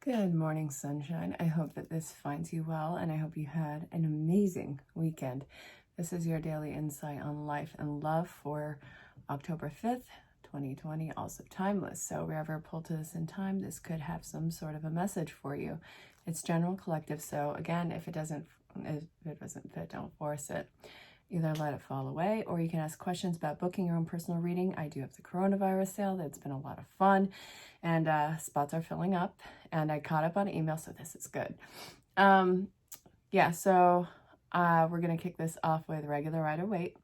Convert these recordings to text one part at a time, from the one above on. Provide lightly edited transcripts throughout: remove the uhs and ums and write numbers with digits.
Good morning, sunshine. I hope that this finds you well, and I hope you had an amazing weekend. This is your daily insight on life and love for October 5th, 2020, also timeless. So wherever pulled to this in time, this could have some sort of a message for you. It's general collective. So again, if it doesn't fit, don't force it. Either let it fall away, or you can ask questions about booking your own personal reading. I do have the coronavirus sale. That's been a lot of fun, and spots are filling up, and I caught up on email, so this is good. So we're going to kick this off with regular rider weight.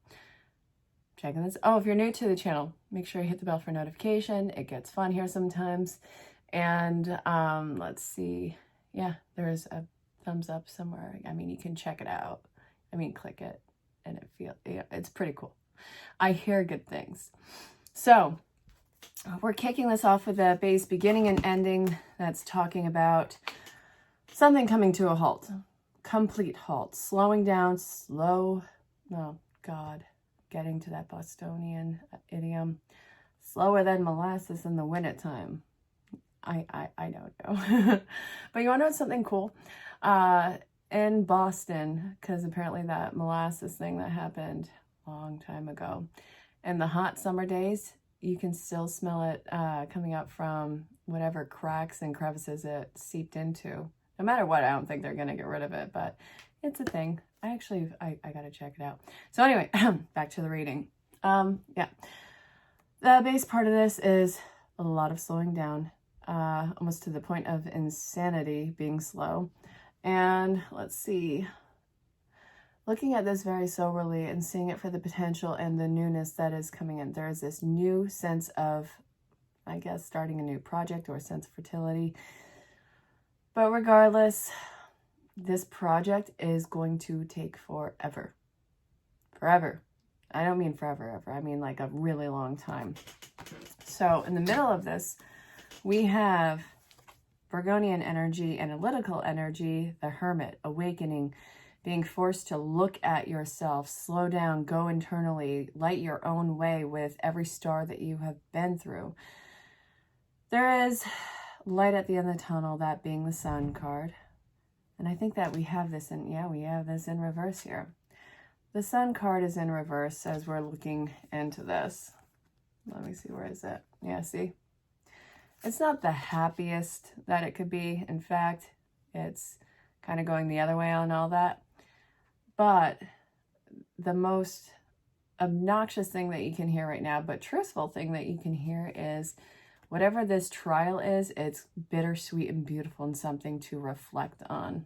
Checking this. Oh, if you're new to the channel, make sure you hit the bell for notification. It gets fun here sometimes. And let's see. Yeah, there's a thumbs up somewhere. I mean, you can check it out. Click it. And it's pretty cool. I hear good things. So we're kicking this off with a base beginning and ending that's talking about something coming to a halt, complete halt, slowing down, getting to that Bostonian idiom, slower than molasses in the wintertime. I don't know. But you want to know something cool? In Boston, because apparently that molasses thing that happened a long time ago, in the hot summer days, you can still smell it coming up from whatever cracks and crevices it seeped into. No matter what, I don't think they're going to get rid of it, but it's a thing. I got to check it out. So anyway, back to the reading. The base part of this is a lot of slowing down, almost to the point of insanity being slow. And let's see, looking at this very soberly and seeing it for the potential and the newness that is coming in. There is this new sense of, I guess, starting a new project or a sense of fertility. But regardless, this project is going to take forever. Forever. I don't mean forever, ever. I mean like a really long time. So in the middle of this, we have Virgonian energy, analytical energy, the hermit, awakening, being forced to look at yourself, slow down, go internally, light your own way with every star that you have been through. There is light at the end of the tunnel, that being the Sun card. And I think that we have this in reverse here. The Sun card is in reverse as we're looking into this. Let me see, where is it? Yeah, see? It's not the happiest that it could be. In fact, it's kind of going the other way on all that. But the most obnoxious thing that you can hear right now, but truthful thing that you can hear, is whatever this trial is, it's bittersweet and beautiful and something to reflect on.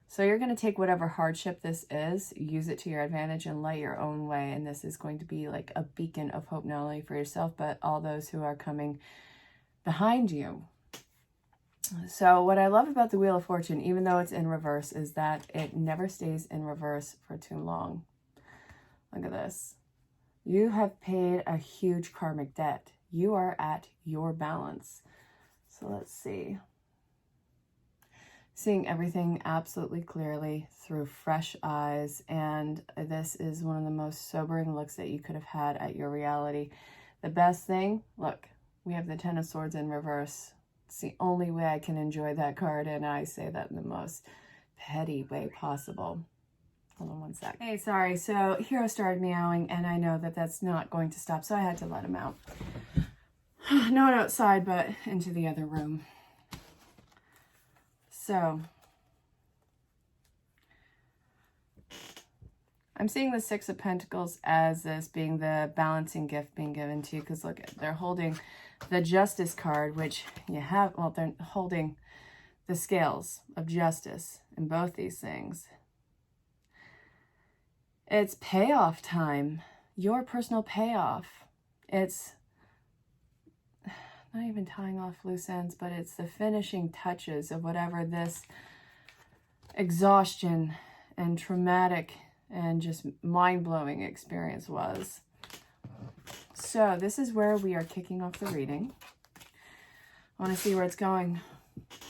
So you're going to take whatever hardship this is, use it to your advantage and light your own way. And this is going to be like a beacon of hope, not only for yourself, but all those who are coming behind you. So what I love about the Wheel of Fortune, even though it's in reverse, is that it never stays in reverse for too long. Look at this. You have paid a huge karmic debt. You are at your balance. So let's see. Seeing everything absolutely clearly through fresh eyes. And this is one of the most sobering looks that you could have had at your reality. The best thing, look, we have the Ten of Swords in reverse. It's the only way I can enjoy that card, and I say that in the most petty way possible. Hold on one sec. Hey, sorry. So Hero started meowing, and I know that that's not going to stop, so I had to let him out. Not outside, but into the other room. So I'm seeing the Six of Pentacles as this being the balancing gift being given to you, because look, they're holding the Justice card, which you have, well, they're holding the scales of justice in both these things. It's payoff time, your personal payoff. It's not even tying off loose ends, but it's the finishing touches of whatever this exhaustion and traumatic and just mind-blowing experience was. So this is where we are kicking off the reading. I want to see where it's going,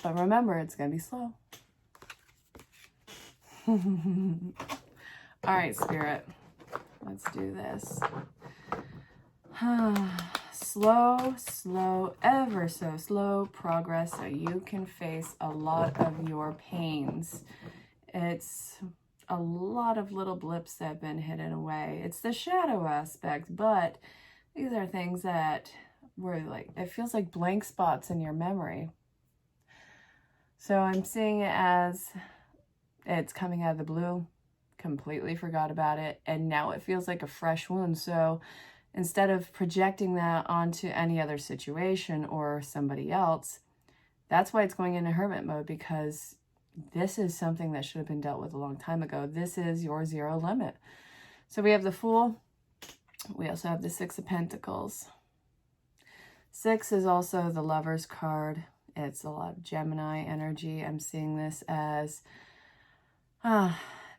but remember, it's going to be slow. All right, Spirit, let's do this. slow, ever so slow progress so you can face a lot of your pains. It's a lot of little blips that have been hidden away. It's the shadow aspect, but these are things that were like, it feels like blank spots in your memory. So I'm seeing it as it's coming out of the blue, completely forgot about it, and now it feels like a fresh wound. So instead of projecting that onto any other situation or somebody else, that's why it's going into hermit mode, because this is something that should have been dealt with a long time ago. This is your zero limit. So we have the Fool. We also have the Six of Pentacles. 6 is also the Lover's card. It's a lot of Gemini energy. I'm seeing this as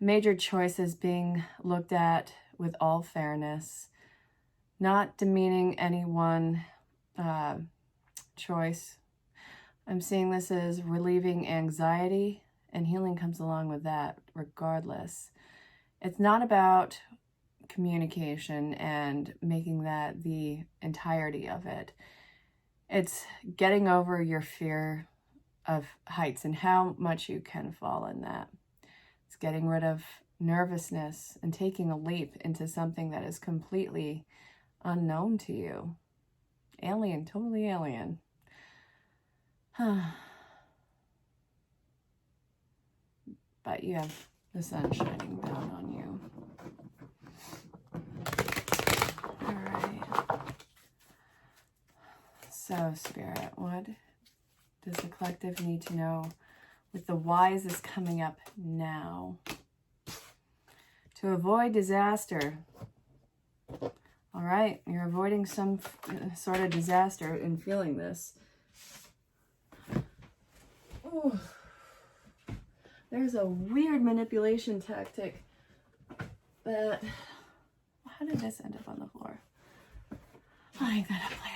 major choices being looked at with all fairness, not demeaning any one choice. I'm seeing this as relieving anxiety, and healing comes along with that regardless. It's not about communication and making that the entirety of it. It's getting over your fear of heights and how much you can fall in that. It's getting rid of nervousness and taking a leap into something that is completely unknown to you. Alien, totally alien. But you have the sun shining down on you. All right. So, Spirit, what does the collective need to know with the Wise is coming up now? To avoid disaster. All right, you're avoiding some sort of disaster in feeling this. Ooh. There's a weird manipulation tactic that... How did this end up on the floor? I'll hang that up later.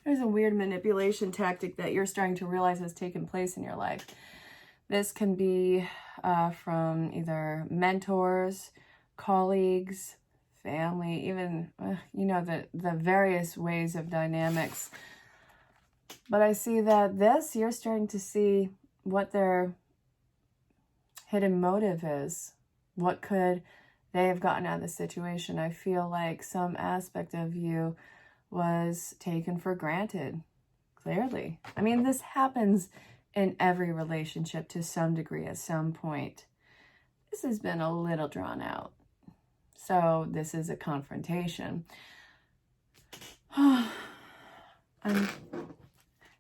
There's a weird manipulation tactic that you're starting to realize has taken place in your life. This can be from either mentors, colleagues, family, even, you know, the various ways of dynamics. But I see that this, you're starting to see what their hidden motive is. What could they have gotten out of the situation? I feel like some aspect of you was taken for granted, clearly. I mean, this happens in every relationship to some degree at some point. This has been a little drawn out. So this is a confrontation. I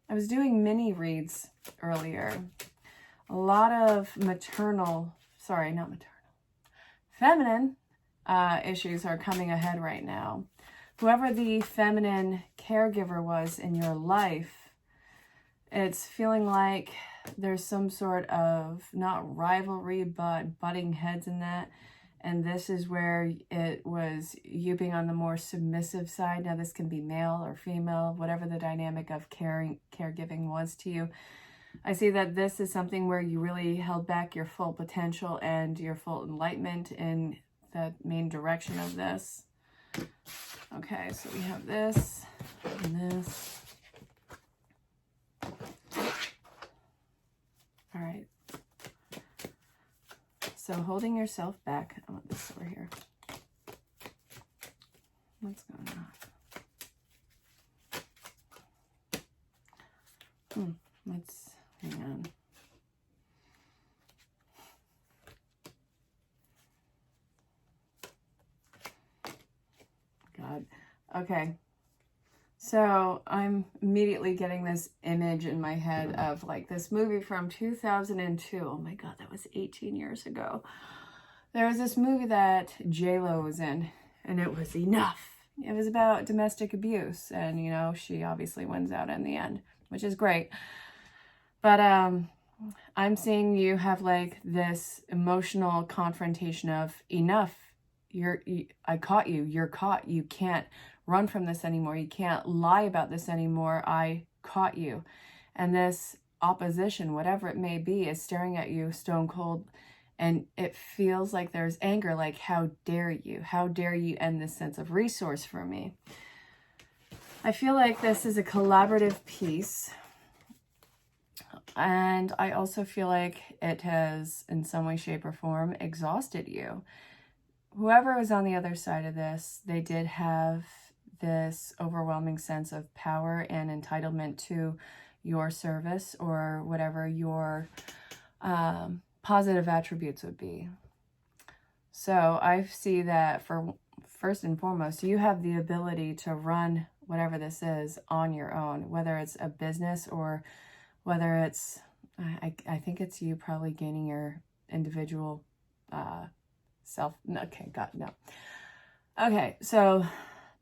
was doing mini reads earlier. A lot of feminine issues are coming ahead right now. Whoever the feminine caregiver was in your life, it's feeling like there's some sort of, not rivalry, but butting heads in that. And this is where it was you being on the more submissive side. Now this can be male or female, whatever the dynamic of caregiving was to you. I see that this is something where you really held back your full potential and your full enlightenment in the main direction of this. Okay, so we have this and this. All right. So holding yourself back. I want this over here. What's going on? Let's hang on. God. Okay. So I'm immediately getting this image in my head of like this movie from 2002. Oh my God, that was 18 years ago. There was this movie that J-Lo was in, and it was Enough. It was about domestic abuse, and you know, she obviously wins out in the end, which is great. But I'm seeing you have like this emotional confrontation of enough. I caught you. You're caught. You can't run from this anymore. You can't lie about this anymore. I caught you. And this opposition, whatever it may be, is staring at you stone cold. And it feels like there's anger, like, how dare you? How dare you end this sense of resource for me? I feel like this is a collaborative piece. And I also feel like it has, in some way, shape, or form, exhausted you. Whoever was on the other side of this, they did have this overwhelming sense of power and entitlement to your service or whatever your positive attributes would be. So I see that for first and foremost, you have the ability to run whatever this is on your own, whether it's a business or whether it's, I think it's you probably gaining your individual self. Okay, God, no. Okay, so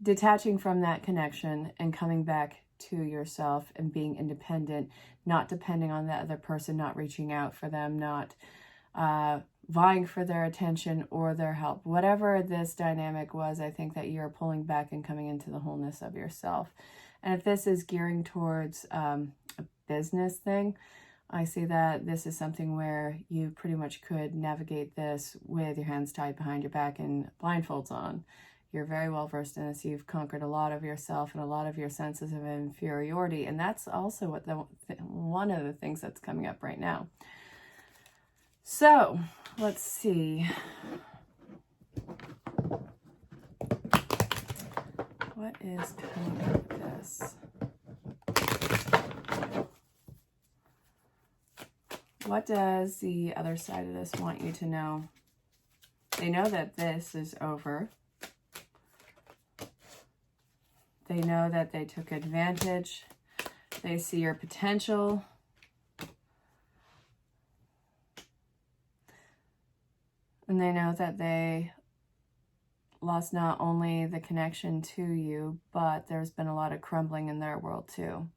detaching from that connection and coming back to yourself and being independent, not depending on the other person, not reaching out for them, not vying for their attention or their help. Whatever this dynamic was, I think that you're pulling back and coming into the wholeness of yourself. And if this is gearing towards a business thing, I see that this is something where you pretty much could navigate this with your hands tied behind your back and blindfolds on. You're very well versed in this. You've conquered a lot of yourself and a lot of your senses of inferiority. And that's also what one of the things that's coming up right now. So let's see. What is coming up with this? What does the other side of this want you to know? They know that this is over. They know that they took advantage. They see your potential. And they know that they lost not only the connection to you, but there's been a lot of crumbling in their world too.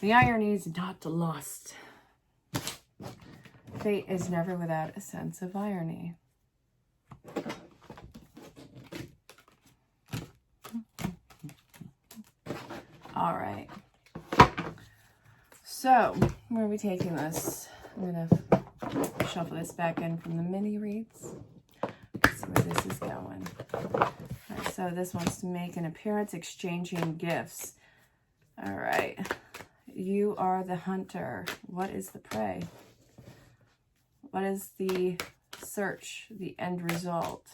The irony is not lost. Fate is never without a sense of irony. All right. So, where are we taking this? I'm going to shuffle this back in from the mini reads. Let's see where this is going. All right, so this wants to make an appearance, exchanging gifts. All right. You are the hunter. What is the prey? What is the search, the end result?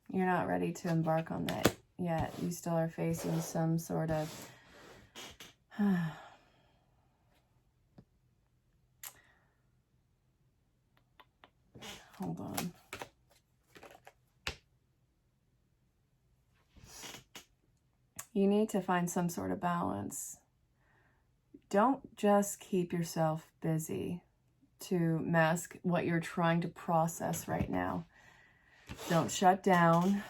You're not ready to embark on that yet. You still are facing some sort of hold on. You need to find some sort of balance. Don't just keep yourself busy to mask what you're trying to process right now. Don't shut down.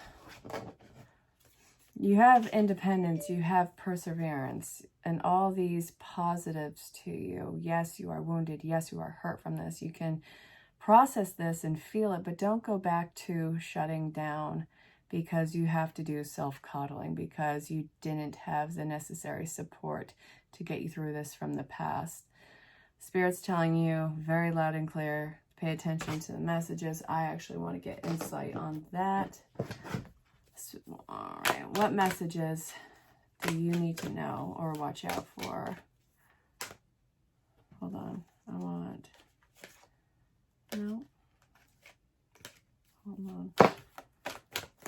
You have independence, you have perseverance, and all these positives to you. Yes, you are wounded. Yes, you are hurt from this. You can process this and feel it, but don't go back to shutting down because you have to do self-coddling, because you didn't have the necessary support to get you through this from the past. Spirit's telling you very loud and clear, pay attention to the messages. I actually want to get insight on that. All right, what messages do you need to know or watch out for? Hold on, I want, no, hold on.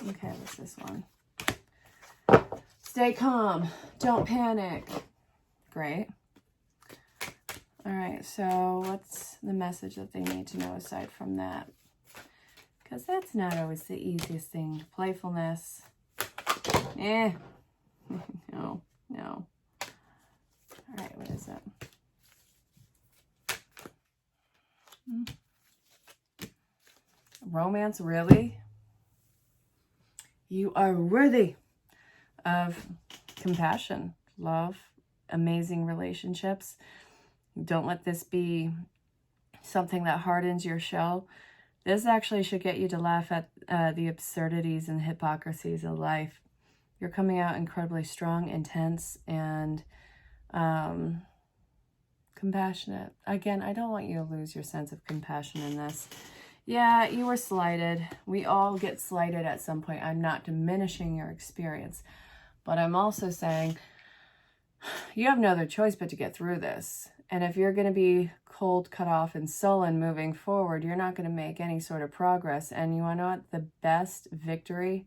Okay, what's this one? Stay calm, don't panic. Great. All right, so what's the message that they need to know aside from that? Because that's not always the easiest thing. Playfulness. No. All right, what is it? Romance, really? You are worthy of compassion, love, amazing relationships. Don't let this be something that hardens your shell. This actually should get you to laugh at the absurdities and hypocrisies of life. You're coming out incredibly strong, intense, and compassionate. Again, I don't want you to lose your sense of compassion in this. Yeah, you were slighted. We all get slighted at some point. I'm not diminishing your experience, but I'm also saying you have no other choice but to get through this. And if you're going to be cold, cut off, and sullen moving forward, you're not going to make any sort of progress. And you want to know what? The best victory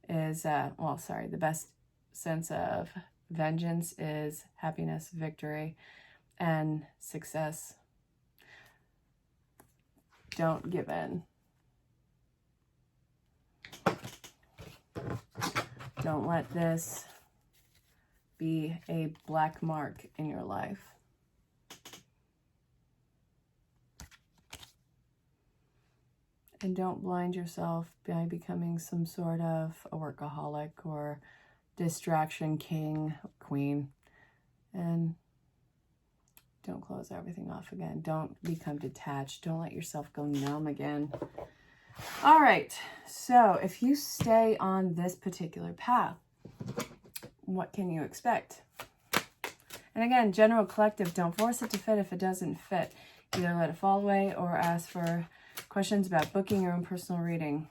is, the best sense of vengeance is happiness, victory, and success. Don't give in. Don't let this be a black mark in your life. And don't blind yourself by becoming some sort of a workaholic or distraction king, queen. And don't close everything off again. Don't become detached. Don't let yourself go numb again. All right. So if you stay on this particular path, what can you expect? And again, general collective, don't force it to fit if it doesn't fit. Either let it fall away or ask for questions about booking your own personal reading.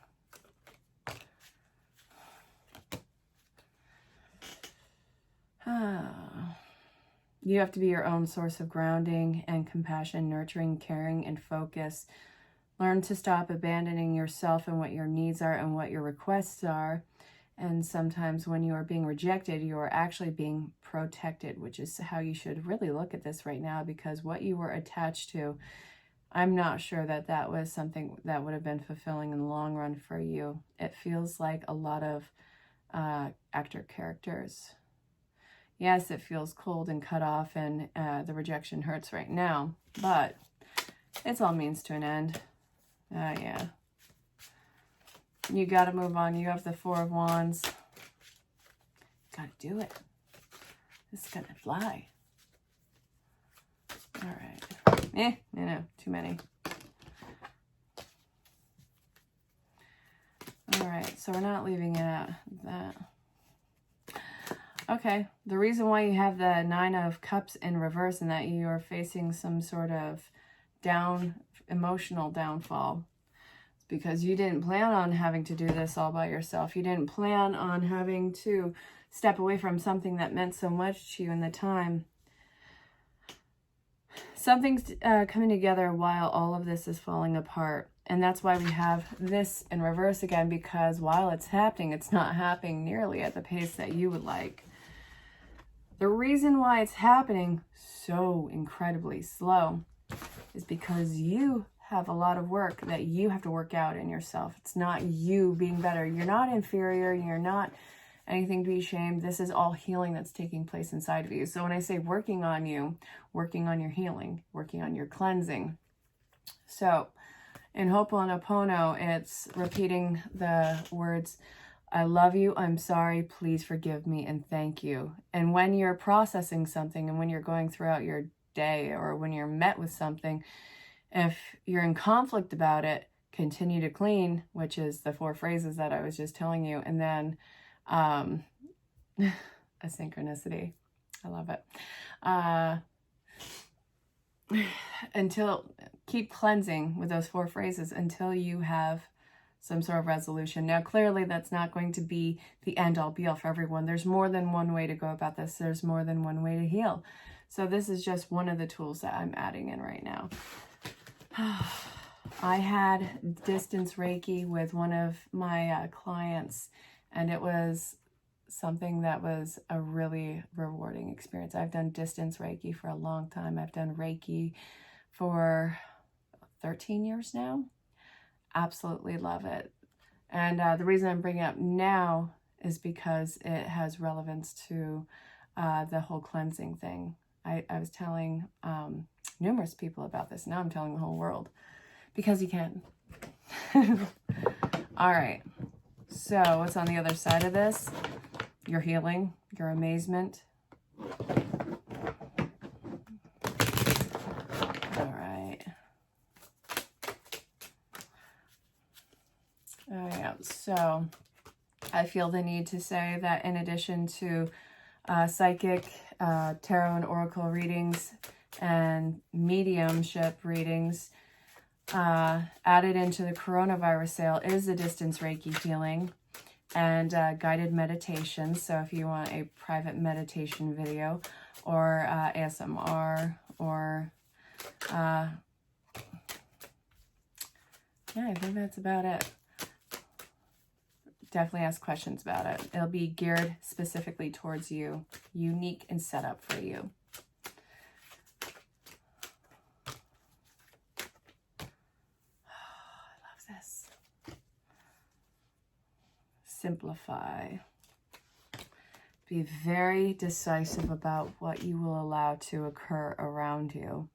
You have to be your own source of grounding and compassion, nurturing, caring, and focus. Learn to stop abandoning yourself and what your needs are and what your requests are. And sometimes when you are being rejected, you are actually being protected, which is how you should really look at this right now, because what you were attached to, I'm not sure that that was something that would have been fulfilling in the long run for you. It feels like a lot of actor characters. Yes, it feels cold and cut off, and the rejection hurts right now, but it's all means to an end. Yeah. You got to move on. You have the Four of Wands. Got to do it. This is going to fly. All right. No, too many. All right, so we're not leaving it at that. Okay, the reason why you have the Nine of Cups in reverse and that you are facing some sort of emotional downfall is because you didn't plan on having to do this all by yourself. You didn't plan on having to step away from something that meant so much to you in the time. Something's coming together while all of this is falling apart. And that's why we have this in reverse again, because while it's happening, it's not happening nearly at the pace that you would like. The reason why it's happening so incredibly slow is because you have a lot of work that you have to work out in yourself. It's not you being better. You're not inferior. You're not anything to be ashamed. This is all healing that's taking place inside of you. So when I say working on you, working on your healing, working on your cleansing. So in Ho'oponopono, it's repeating the words, I love you, I'm sorry, please forgive me, and thank you. And when you're processing something and when you're going throughout your day or when you're met with something, if you're in conflict about it, continue to clean, which is the 4 phrases that I was just telling you. And then a synchronicity. I love it. Keep cleansing with those 4 phrases until you have some sort of resolution. Now, clearly that's not going to be the end all be all for everyone. There's more than one way to go about this. There's more than one way to heal. So this is just one of the tools that I'm adding in right now. I had distance Reiki with one of my clients, and it was something that was a really rewarding experience. I've done distance Reiki for a long time. I've done Reiki for 13 years now. Absolutely love it. And the reason I'm bringing it up now is because it has relevance to the whole cleansing thing. I was telling numerous people about this. Now I'm telling the whole world because you can. All right. So what's on the other side of this? Your healing, your amazement. All right. So I feel the need to say that in addition to psychic, tarot and oracle readings and mediumship readings, added into the coronavirus sale is the distance Reiki healing and guided meditation. So if you want a private meditation video or ASMR or yeah, I think that's about it. Definitely ask questions about it. It'll be geared specifically towards you, unique and set up for you. I love this. Simplify. Be very decisive about what you will allow to occur around you.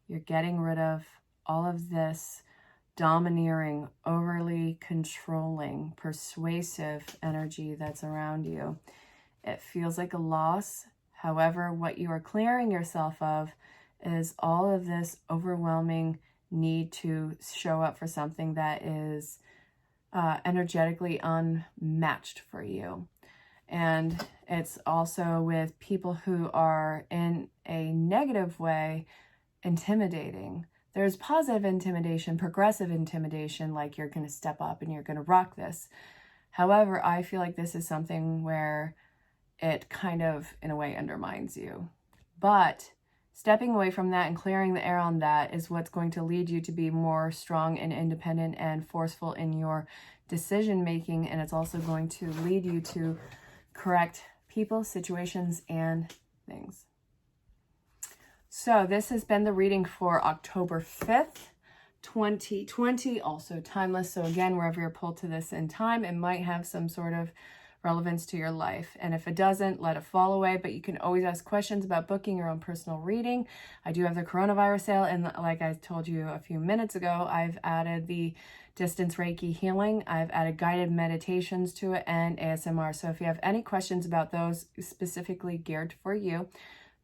You're getting rid of all of this domineering, overly controlling, persuasive energy that's around you. It feels like a loss. However, what you are clearing yourself of is all of this overwhelming need to show up for something that is energetically unmatched for you. And it's also with people who are in a negative way intimidating. There's positive intimidation, progressive intimidation, like you're going to step up and you're going to rock this. However, I feel like this is something where it kind of, in a way, undermines you. But stepping away from that and clearing the air on that is what's going to lead you to be more strong and independent and forceful in your decision making. And it's also going to lead you to correct people, situations, and things. So this has been the reading for October 5th, 2020, also timeless. So again, wherever you're pulled to this in time, it might have some sort of relevance to your life. And if it doesn't, let it fall away. But you can always ask questions about booking your own personal reading. I do have the coronavirus sale. And like I told you a few minutes ago, I've added the distance Reiki healing. I've added guided meditations to it and ASMR. So if you have any questions about those specifically geared for you,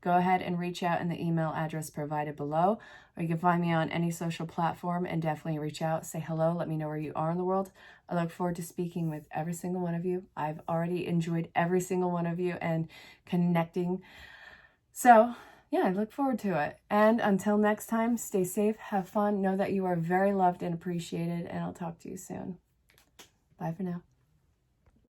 go ahead and reach out in the email address provided below, or you can find me on any social platform and definitely reach out, say hello, let me know where you are in the world. I look forward to speaking with every single one of you. I've already enjoyed every single one of you and connecting. So yeah, I look forward to it. And until next time, stay safe, have fun, know that you are very loved and appreciated, and I'll talk to you soon. Bye for now.